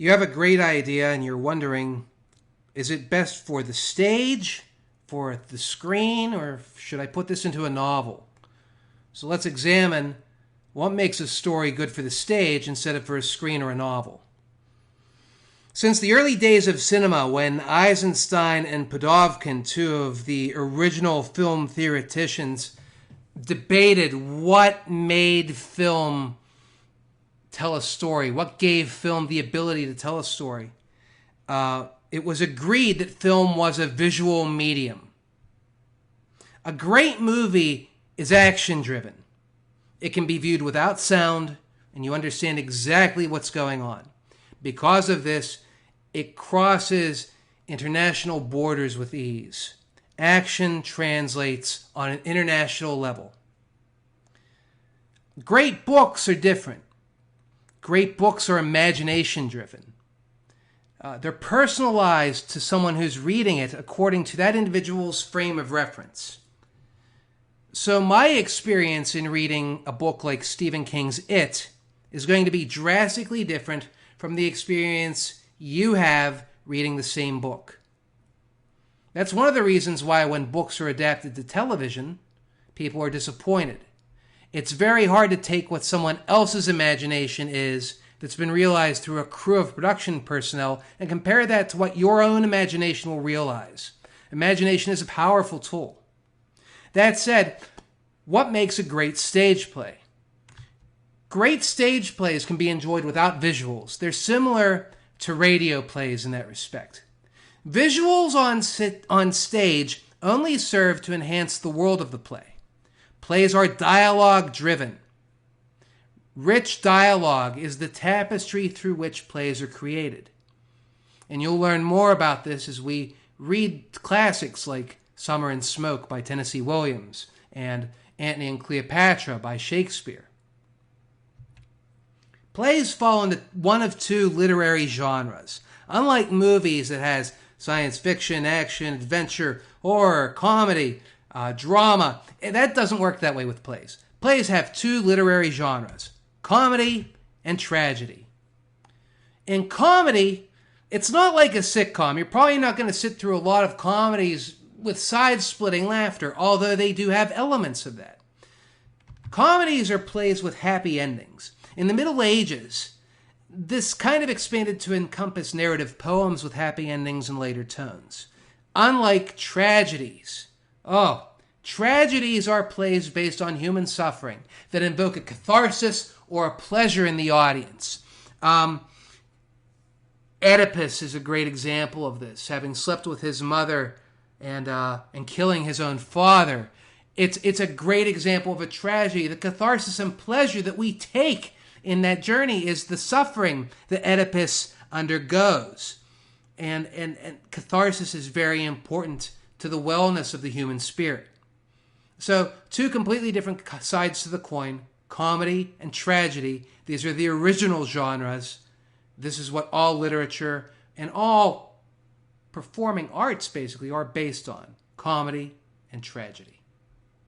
You have a great idea and you're wondering, is it best for the stage, for the screen, or should I put this into a novel? So let's examine what makes a story good for the stage instead of for a screen or a novel. Since the early days of cinema, when Eisenstein and Podovkin, two of the original film theoreticians, debated what made film tell a story, what gave film the ability to tell a story, it was agreed that film was a visual medium. A great movie is action-driven. It can be viewed without sound, and you understand exactly what's going on. Because of this, it crosses international borders with ease. Action translates on an international level. Great books are different. Great books are imagination-driven. They're personalized to someone who's reading it according to that individual's frame of reference. So my experience in reading a book like Stephen King's It is going to be drastically different from the experience you have reading the same book. That's one of the reasons why when books are adapted to television, people are disappointed. It's very hard to take what someone else's imagination is that's been realized through a crew of production personnel and compare that to what your own imagination will realize. Imagination is a powerful tool. That said, what makes a great stage play? Great stage plays can be enjoyed without visuals. They're similar to radio plays in that respect. Visuals on stage only serve to enhance the world of the play. Plays are dialogue-driven. Rich dialogue is the tapestry through which plays are created. And you'll learn more about this as we read classics like Summer and Smoke by Tennessee Williams and Antony and Cleopatra by Shakespeare. Plays fall into one of two literary genres. Unlike movies that has science fiction, action, adventure, horror, comedy, drama, that doesn't work that way with plays. Plays have two literary genres, comedy and tragedy. In comedy, it's not like a sitcom. You're probably not going to sit through a lot of comedies with side-splitting laughter, although they do have elements of that. Comedies are plays with happy endings. In the Middle Ages, this kind of expanded to encompass narrative poems with happy endings and later tones. Unlike tragedies. Tragedies are plays based on human suffering that invoke a catharsis or a pleasure in the audience. Oedipus is a great example of this, having slept with his mother and killing his own father. It's a great example of a tragedy. The catharsis and pleasure that we take in that journey is the suffering that Oedipus undergoes. And catharsis is very important to the wellness of the human spirit. So, two completely different sides to the coin, comedy and tragedy. These are the original genres. This is what all literature and all performing arts basically are based on, comedy and tragedy.